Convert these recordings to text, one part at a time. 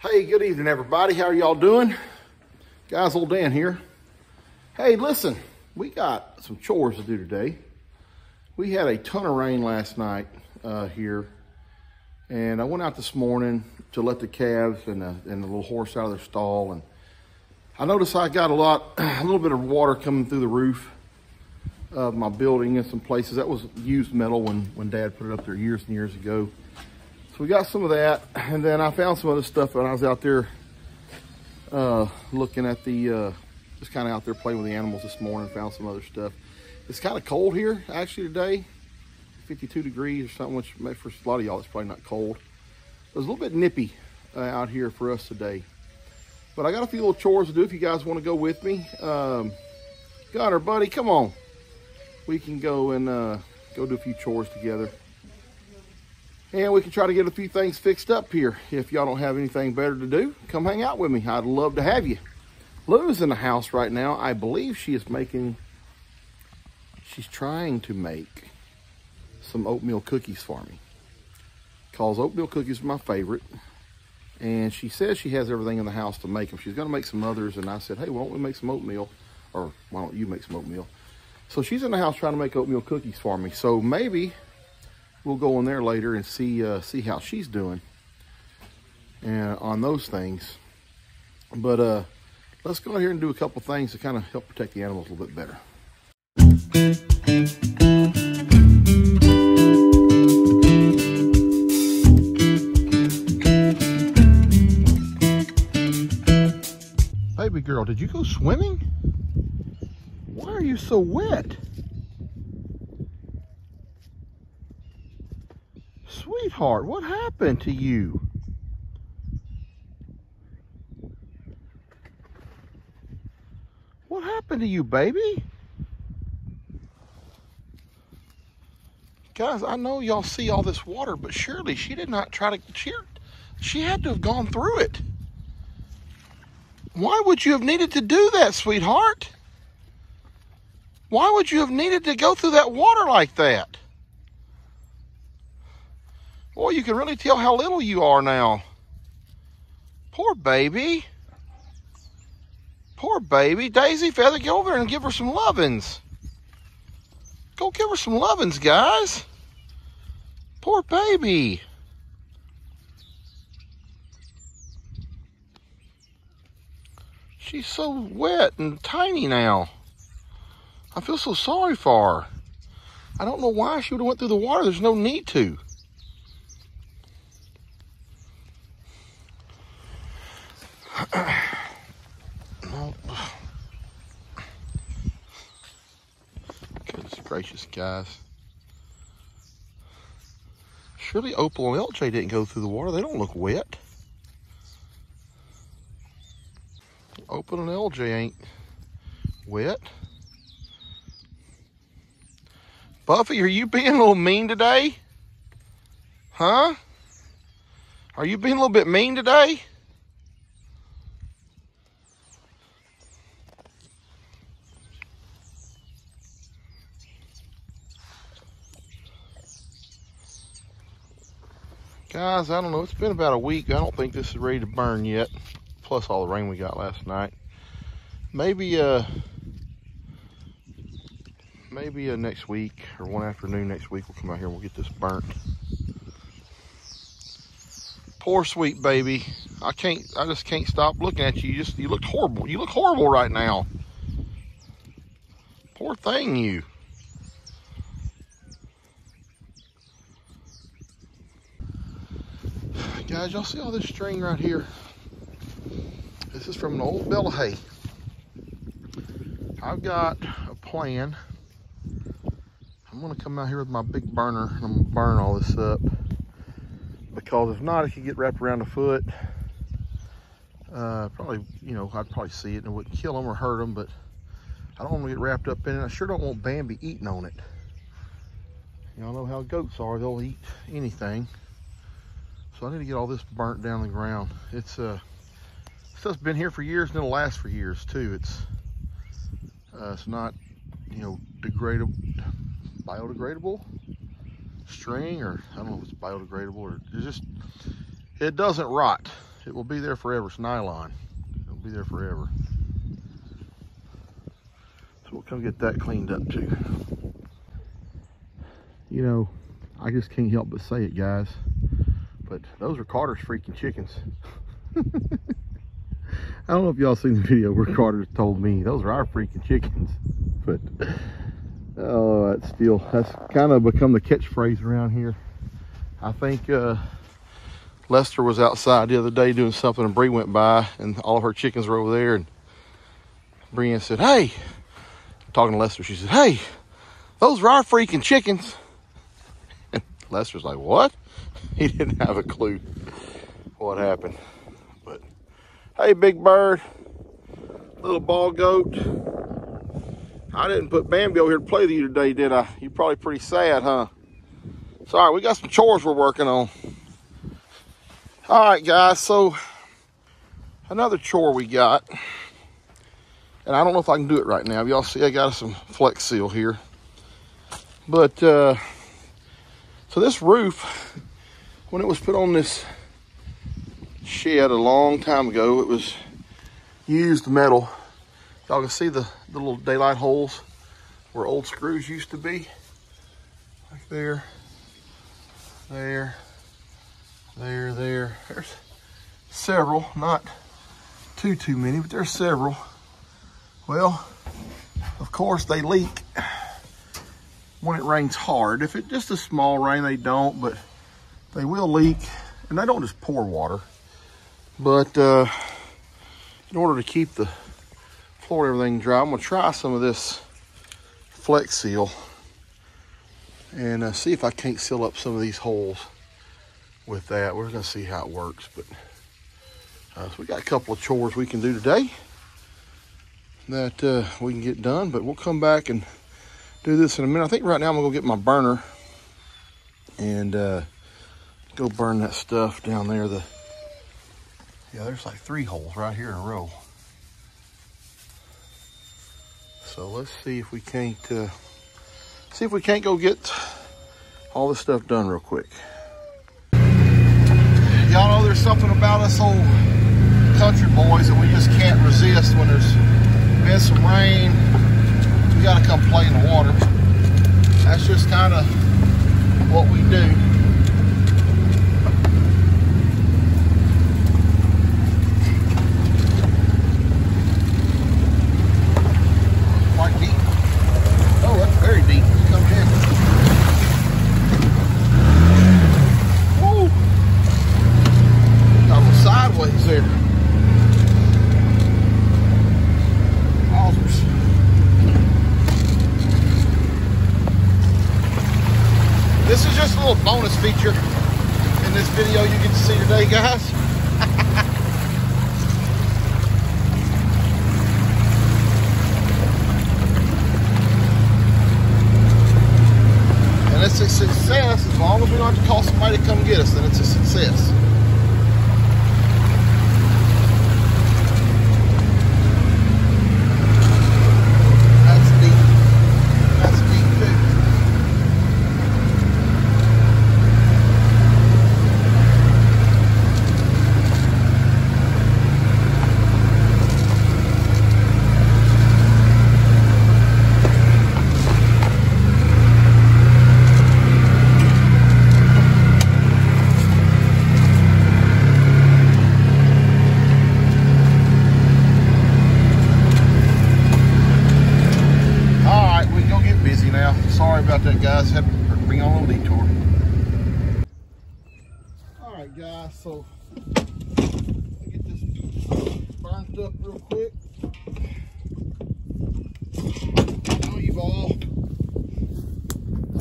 Hey, good evening, everybody. How are y'all doing? Guys, old Dan here. Hey, listen, we got some chores to do today. We had a ton of rain last night here, and I went out this morning to let the calves and the little horse out of their stall, and I noticed I got a little bit of water coming through the roof of my building in some places. That was used metal when Dad put it up there years and years ago. So we got some of that, and then I found some other stuff when I was out there looking at just kind of out there playing with the animals this morning. Found some other stuff. It's kind of cold here actually today, 52 degrees or something, which for a lot of y'all it's probably not cold. It was a little bit nippy out here for us today. But I got a few little chores to do if you guys want to go with me. Gunner, buddy, come on. We can go and go do a few chores together. And we can try to get a few things fixed up here. If y'all don't have anything better to do, come hang out with me. I'd love to have you. Lou's in the house right now. I believe she's trying to make some oatmeal cookies for me. Calls oatmeal cookies my favorite. And she says she has everything in the house to make them. She's gonna make some others, and I said, hey, why don't we make some oatmeal? Or why don't you make some oatmeal? So she's in the house trying to make oatmeal cookies for me. So maybe we'll go in there later and see how she's doing and on those things. But let's go here and do a couple things to kind of help protect the animals a little bit better. Baby girl, did you go swimming? Why are you so wet? Sweetheart, what happened to you? What happened to you, baby? Guys, I know y'all see all this water, but surely she did not try to, she had to have gone through it. Why would you have needed to do that, sweetheart? Why would you have needed to go through that water like that? Boy, you can really tell how little you are now. Poor baby. Poor baby. Daisy, Feather, go over there and give her some lovin's. Go give her some lovin's, guys. Poor baby. She's so wet and tiny now. I feel so sorry for her. I don't know why she would have went through the water. There's no need to. Goodness gracious, guys. Surely Opal and LJ didn't go through the water. They don't look wet. Opal and LJ ain't wet. Buffy, are you being a little mean today? Huh? Are you being a little bit mean today? Guys, I don't know. It's been about a week. I don't think this is ready to burn yet. Plus all the rain we got last night. Maybe next week or one afternoon next week we'll come out here and we'll get this burnt. Poor sweet baby. I just can't stop looking at you. You look horrible. You look horrible right now. Poor thing, you. Guys, y'all see all this string right here? This is from an old bale of hay. I've got a plan. I'm gonna come out here with my big burner and I'm gonna burn all this up, because if not, it could get wrapped around the foot. Probably, you know, I'd probably see it and it wouldn't kill them or hurt them, but I don't want to get wrapped up in it. I sure don't want Bambi eating on it. Y'all know how goats are, they'll eat anything. So I need to get all this burnt down the ground. It's stuff's been here for years and it'll last for years too. It's not, you know, biodegradable string, or I don't know if it's biodegradable, or it doesn't rot. it will be there forever. It's nylon. It'll be there forever. So we'll come get that cleaned up too. You know, I just can't help but say it, guys, but those are Carter's freaking chickens. I don't know if y'all seen the video where Carter told me those are our freaking chickens, but oh, that's kind of become the catchphrase around here. I think Lester was outside the other day doing something, and Bree went by, and all of her chickens were over there, and Brianna said, "Hey," talking to Lester, she said, "Hey, those are our freaking chickens." And Lester's like, "What?" He didn't have a clue what happened. But hey, Big Bird, little ball goat. I didn't put Bambi over here to play with you today, did I? You're probably pretty sad, huh? It's all right, we got some chores we're working on. All right, guys, so another chore we got, and I don't know if I can do it right now. Y'all see I got some Flex Seal here. But, so this roof, when it was put on this shed a long time ago, it was used metal. Y'all can see the little daylight holes where old screws used to be. Like there, there, there. There's several, not too many, but there's several. Well, of course they leak when it rains hard. If it's just a small rain, they don't, but they will leak, and they don't just pour water. But in order to keep the floor and everything dry, I'm gonna try some of this Flex Seal and see if I can't seal up some of these holes with that. We're gonna see how it works. But so we got a couple of chores we can do today that we can get done, but we'll come back and do this in a minute. I think right now I'm gonna go get my burner and go burn that stuff down there. Yeah, there's like 3 holes right here in a row. So let's see if we can't go get all this stuff done real quick. Y'all know there's something about us old country boys that we just can't resist. When there's been some rain, we gotta come play in the water. That's just kind of what we do. Quite deep. Oh, that's very deep. Come in. Woo! Got a little sideways there. Wowzers. This is just a little bonus feature in this video you get to see today, guys. And it's a success as long as we don't have to call somebody to come get us, then it's a success. Sorry about that, guys. Had to bring on a little detour. All right, guys. So let me get this burnt up real quick. I know you've all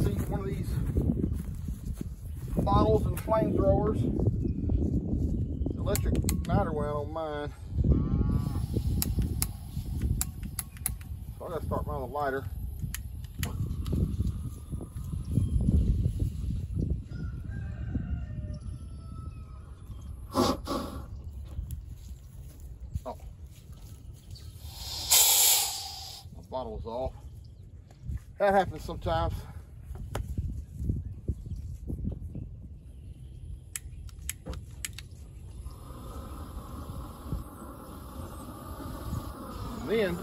seen one of these bottles and flamethrowers. Electric igniter went on mine. So I gotta start running the lighter. Bottle was off. That happens sometimes. then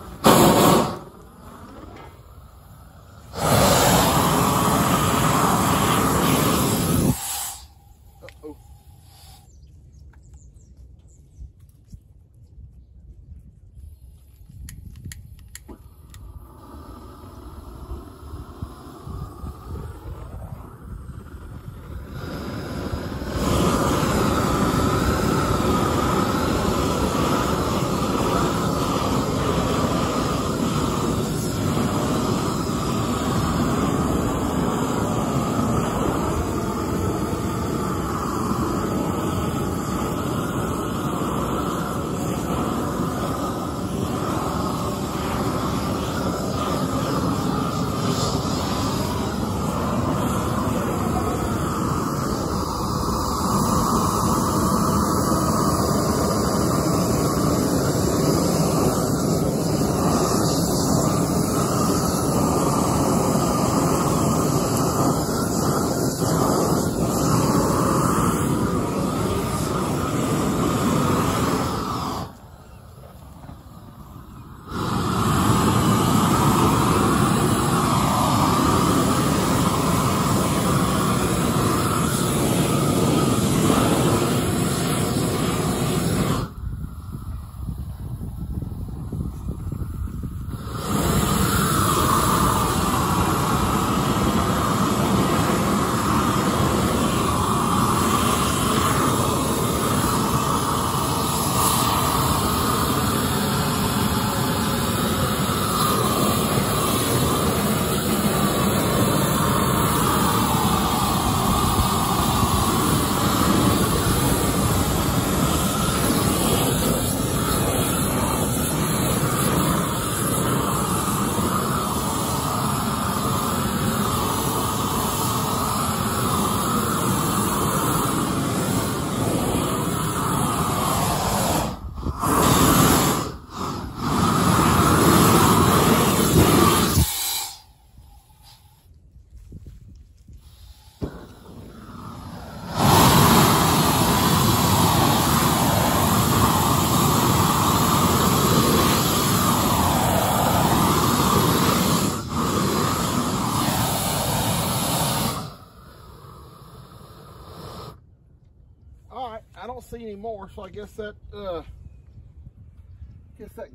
I don't see any more, so I guess that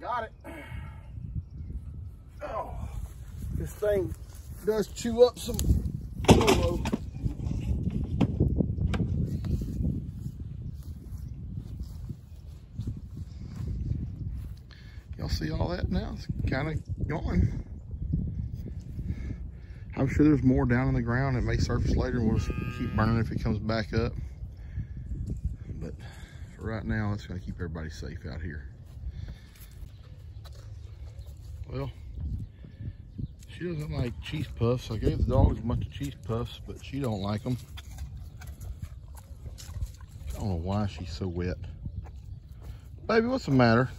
got it. Oh, this thing does chew up some willow. Y'all see all that now? It's kind of gone. I'm sure there's more down in the ground. It may surface later and we'll just keep burning if it comes back up. But for right now, it's going to keep everybody safe out here. Well, she doesn't like cheese puffs. I gave the dogs a bunch of cheese puffs, but she don't like them. I don't know why she's so wet. Baby, what's the matter?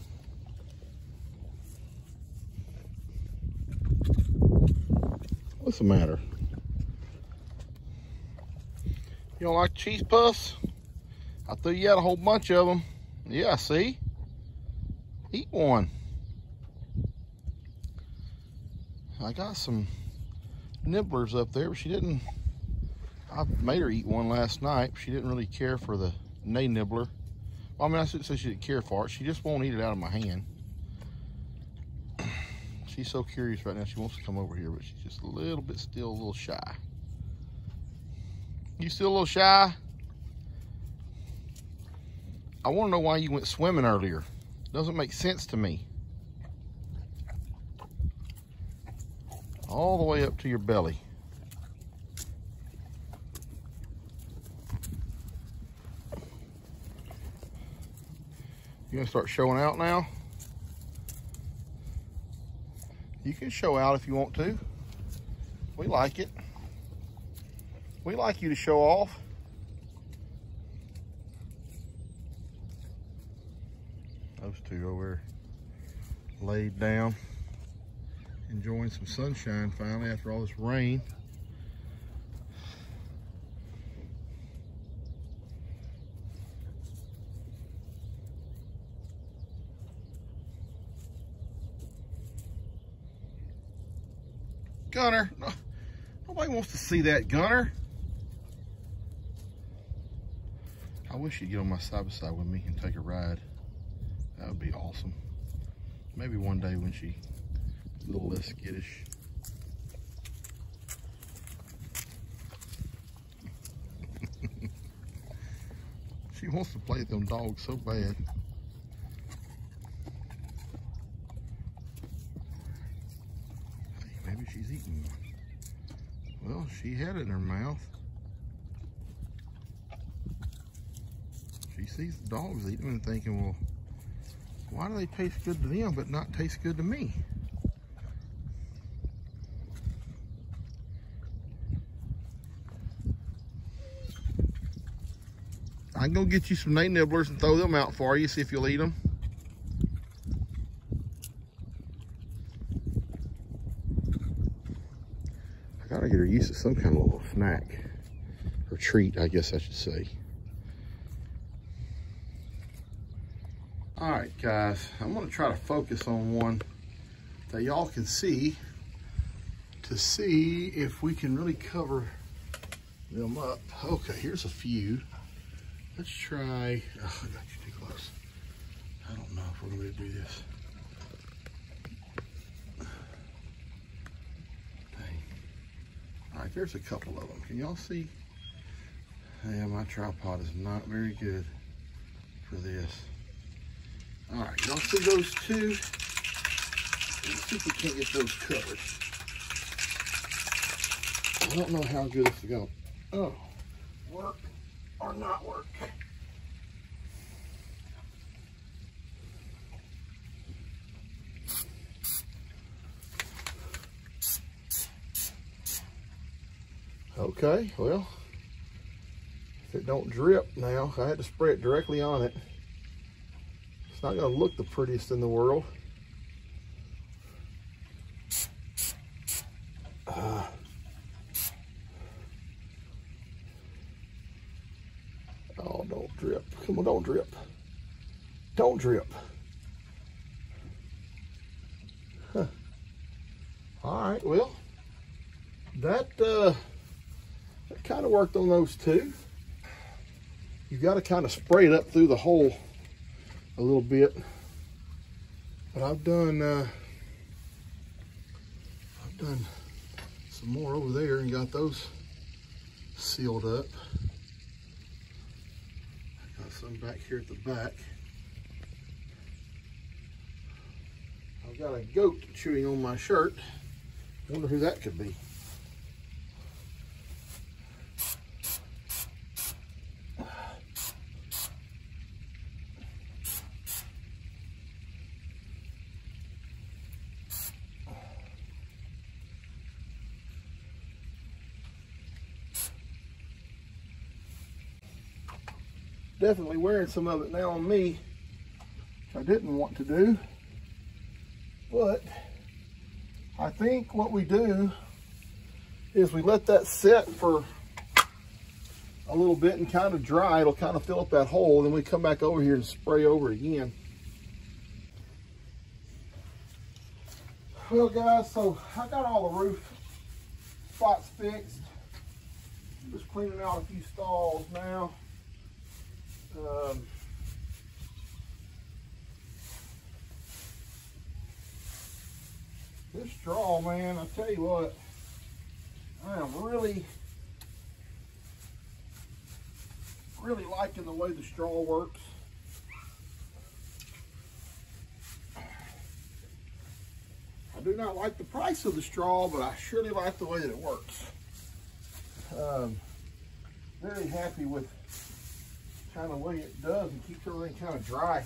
What's the matter? You don't like cheese puffs? I threw you out a whole bunch of them. Yeah, see? Eat one. I got some nibblers up there, but she didn't. I made her eat one last night. She didn't really care for the nay nibbler. Well, I mean, I shouldn't say she didn't care for it. She just won't eat it out of my hand. She's so curious right now. She wants to come over here, but she's just a little bit still a little shy. You still a little shy? I want to know why you went swimming earlier. Doesn't make sense to me. All the way up to your belly. You gonna start showing out now? You can show out if you want to. We like it. We like you to show off. Those two over there laid down, enjoying some sunshine finally after all this rain. Gunner. No, nobody wants to see that, Gunner. I wish you'd get on my side-by-side with me and take a ride. That would be awesome. Maybe one day when she's a little less skittish. She wants to play with them dogs so bad. Hey, maybe she's eating one. Well, she had it in her mouth. She sees the dogs eating them and thinking, well, why do they taste good to them but not taste good to me? I can go get you some nate nibblers and throw them out for you, see if you'll eat them. I gotta get her used to some kind of little snack or treat, I guess I should say. All right, guys, I'm gonna try to focus on one that y'all can see to see if we can really cover them up. Okay, here's a few. Let's try, oh, I got you too close. I don't know if we're gonna be able to do this. Dang. All right, there's a couple of them. Can y'all see? Yeah, my tripod is not very good for this. All right, y'all see those two? Let's see if we can't get those covered. I don't know how good this is going. Oh, work or not work. Okay, well, if it don't drip now, I had to spray it directly on it. It's not gonna look the prettiest in the world. Oh, don't drip. Come on, don't drip. Don't drip. Huh. All right, well, that kind of worked on those two. You got to kind of spray it up through the hole a little bit. But I've done some more over there and got those sealed up. Got some back here at the back. I've got a goat chewing on my shirt. Wonder who that could be. Definitely wearing some of it now on me, which I didn't want to do. But I think what we do is we let that set for a little bit and kind of dry. It'll kind of fill up that hole. Then we come back over here and spray over it again. Well, guys, so I got all the roof spots fixed. Just cleaning out a few stalls now. This straw, man, I tell you what, I am really liking the way the straw works. I do not like the price of the straw, but I surely like the way that it works. Very happy with kind of the way it does and keeps everything kind of dry.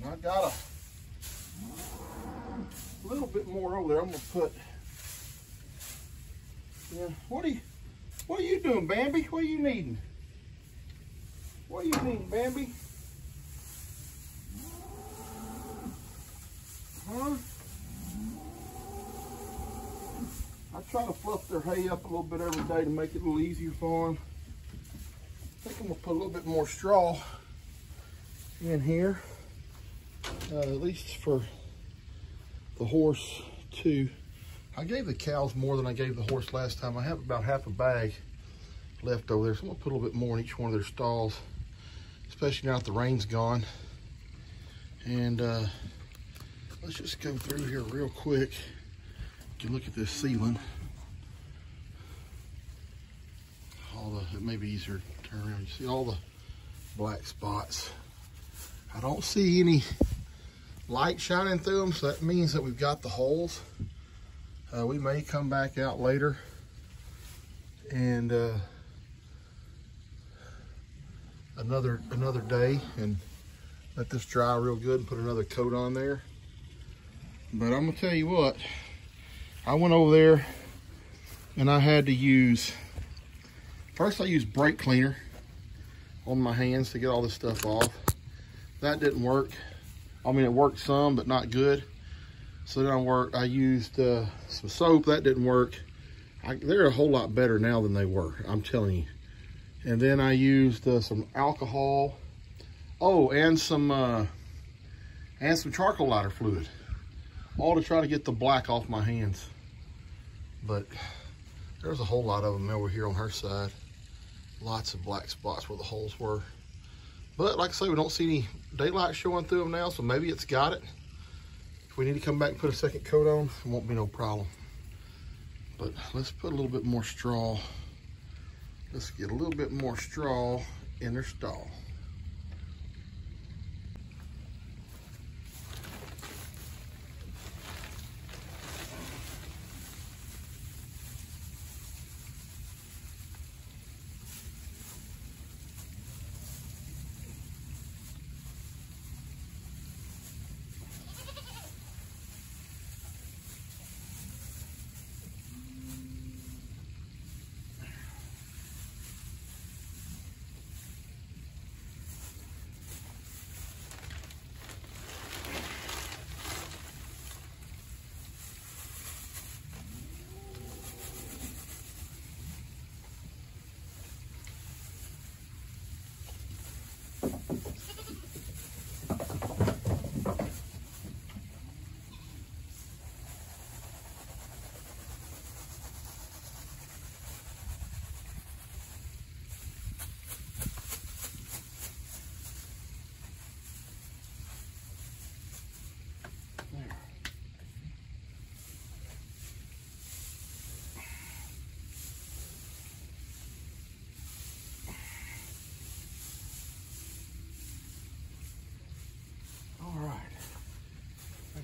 And I got a little bit more over there. I'm gonna put. Yeah, what are you doing, Bambi? What are you needing? What are you needing, Bambi? Huh? I try to fluff their hay up a little bit every day to make it a little easier for them. Take I'm gonna put a little bit more straw in here, at least for the horse too. I gave the cows more than I gave the horse last time. I have about half a bag left over there, so I'm gonna put a little bit more in each one of their stalls, especially now that the rain's gone. And let's just go through here real quick. You can look at this ceiling. It may be easier to turn around. You see all the black spots. I don't see any light shining through them, so that means that we've got the holes. We may come back out later and another day and let this dry real good and put another coat on there. But I'm gonna tell you what, I went over there and I had to use, first I used brake cleaner on my hands to get all this stuff off. That didn't work. I mean, it worked some, but not good. So then I used some soap. That didn't work. They're a whole lot better now than they were, I'm telling you. And then I used some alcohol. Oh, and some charcoal lighter fluid. All to try to get the black off my hands. But there's a whole lot of them over here on her side. Lots of black spots where the holes were. But like I say, we don't see any daylight showing through them now, so maybe it's got it. If we need to come back and put a second coat on, it won't be no problem. But let's put a little bit more straw. Let's get a little bit more straw in their stall.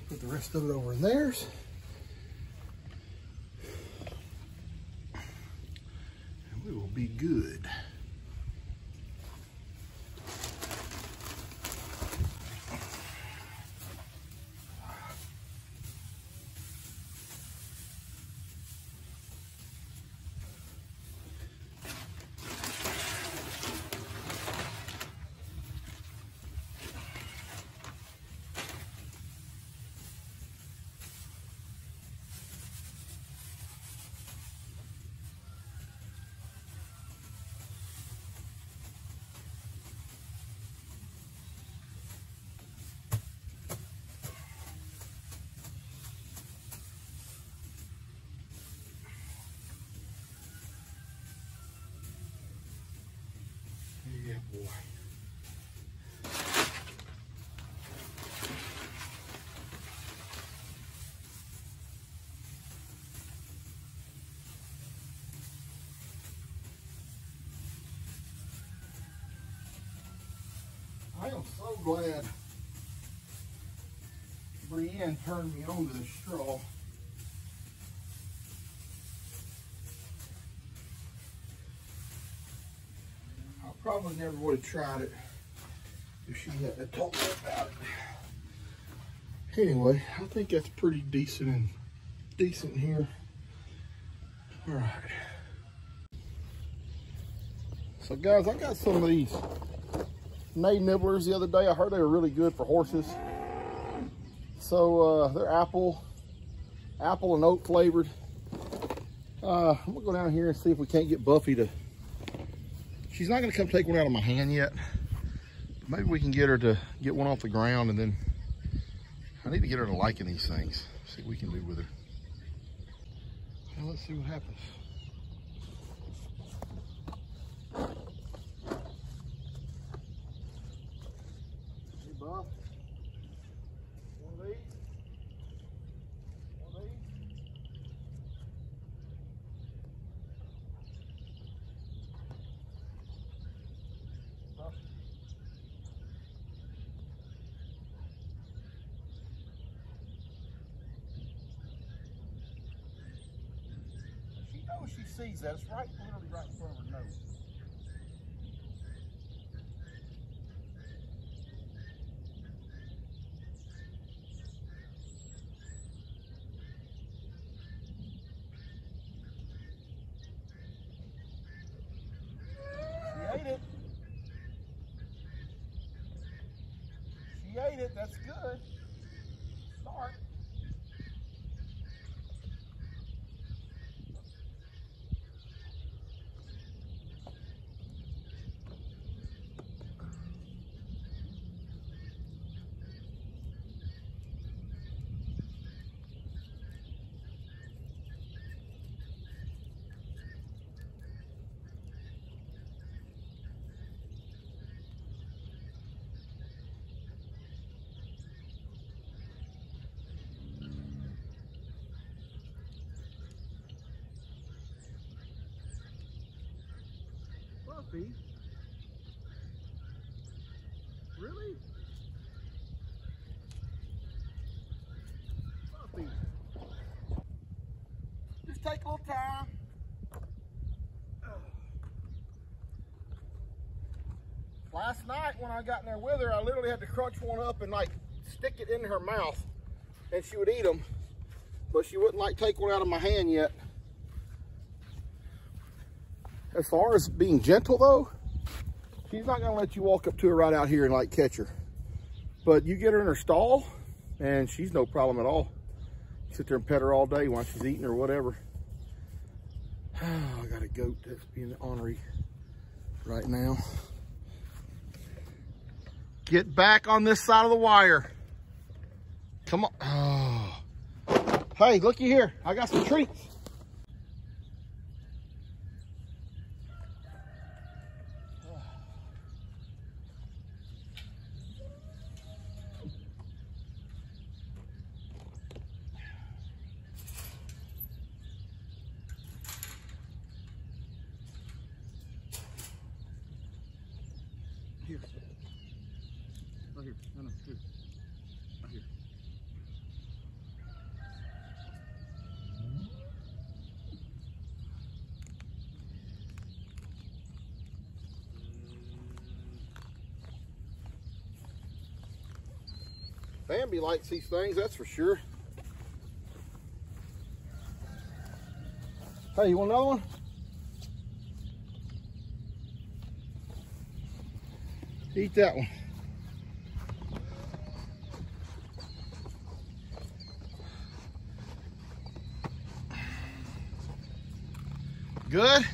Put the rest of it over in theirs. And we will be good. Yeah, boy. I am so glad Brienne turned me on to the straw. I probably never would have tried it if she hadn't told me about it. Anyway, I think that's pretty decent here. All right. So guys, I got some of these Nay nibblers the other day. I heard they were really good for horses. So they're apple and oat flavored. I'm gonna go down here and see if we can't get Buffy to She's not gonna come take one out of my hand yet. Maybe we can get her to get one off the ground, and then I need to get her to liking these things. See what we can do with her. Now let's see what happens. Hey, Buff. One of these? One of these? Buff. She knows she sees that. It's right, literally right in front of her nose. She ate it. She ate it. That's good. Start. Buffy? Really? Buffy. Just take a little time. Last night when I got in there with her, I literally had to crunch one up and like stick it in her mouth, and she would eat them, but she wouldn't like take one out of my hand yet. As far as being gentle though, she's not gonna let you walk up to her right out here and like catch her. But you get her in her stall and she's no problem at all. You sit there and pet her all day while she's eating or whatever. I got a goat that's being ornery right now. Get back on this side of the wire. Come on. Oh. Hey, looky here. I got some treats. Here. Right here. No, here. Right here. Bambi likes these things, that's for sure. Hey, you want another one? Eat that one. Good?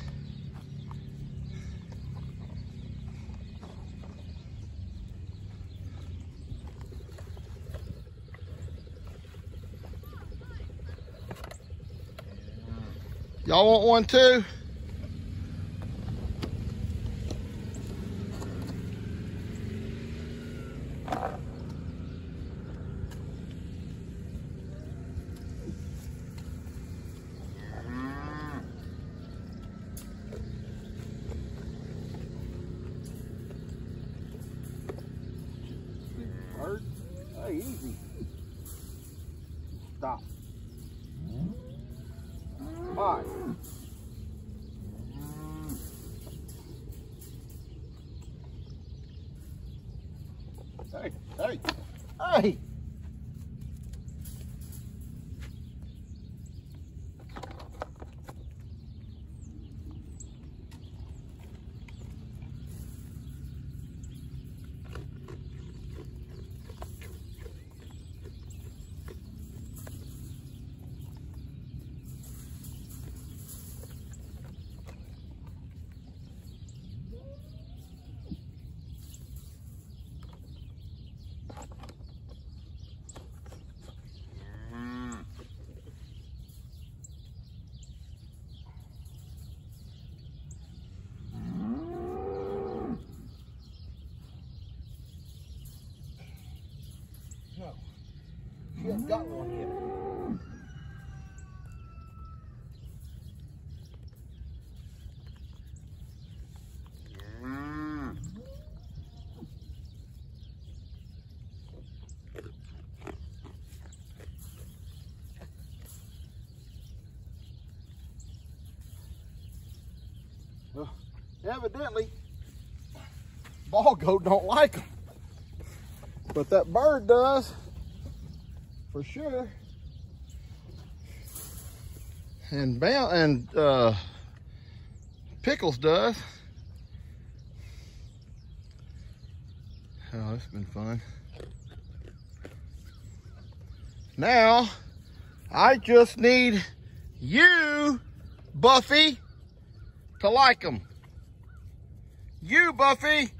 Y'all want one too? Bird. Hey, easy. Stop. Hi. Hey, hey, hey! got one yet. Well, evidently, bald goat don't like them, but that bird does, for sure. And Pickles does. Oh, it's been fun. Now, I just need you, Buffy, to like them. You, Buffy.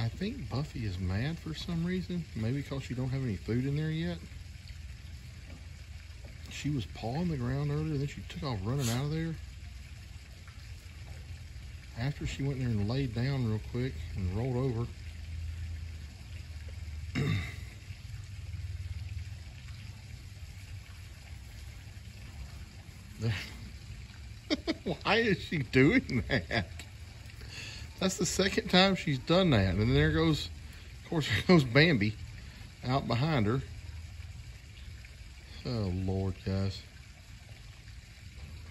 I think Buffy is mad for some reason. Maybe because you don't have any food in there yet. She was pawing the ground earlier, then she took off running out of there. After she went there and laid down real quick and rolled over. Why is she doing that? That's the second time she's done that. And then there goes, of course, there goes Bambi out behind her. Oh, Lord, guys.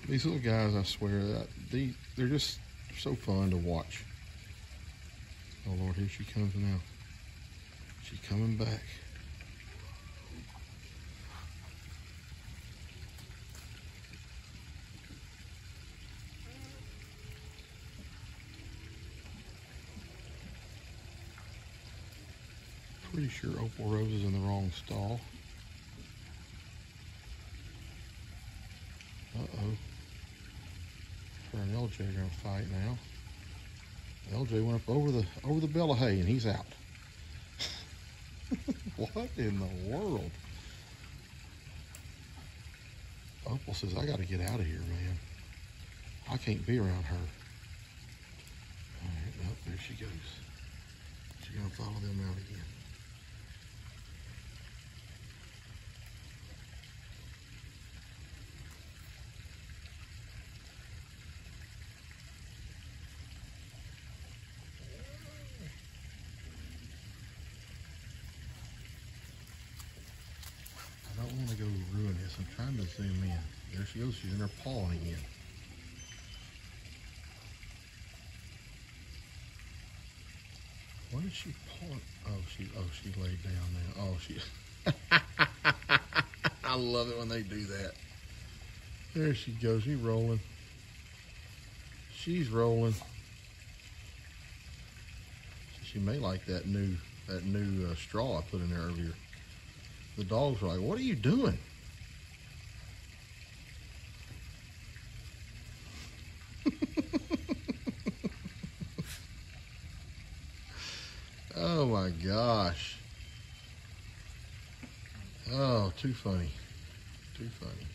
These little guys, I swear, they're just so fun to watch. Oh, Lord, here she comes now. She's coming back. Pretty sure Opal Rose is in the wrong stall. Uh-oh. Her and LJ are gonna fight now. LJ went up over the bale of hay and he's out. What in the world? Opal says, I gotta get out of here, man. I can't be around her. All right, well, there she goes. She's gonna follow them out again. I don't want to go ruin this. I'm trying to zoom in. There she goes. She's in her pawing again. What is she pawing? Oh, she laid down now. Oh, she. I love it when they do that. There she goes. She's rolling. She's rolling. She may like that new straw I put in there earlier. The dogs are like, what are you doing? Oh my gosh. Oh, too funny. Too funny.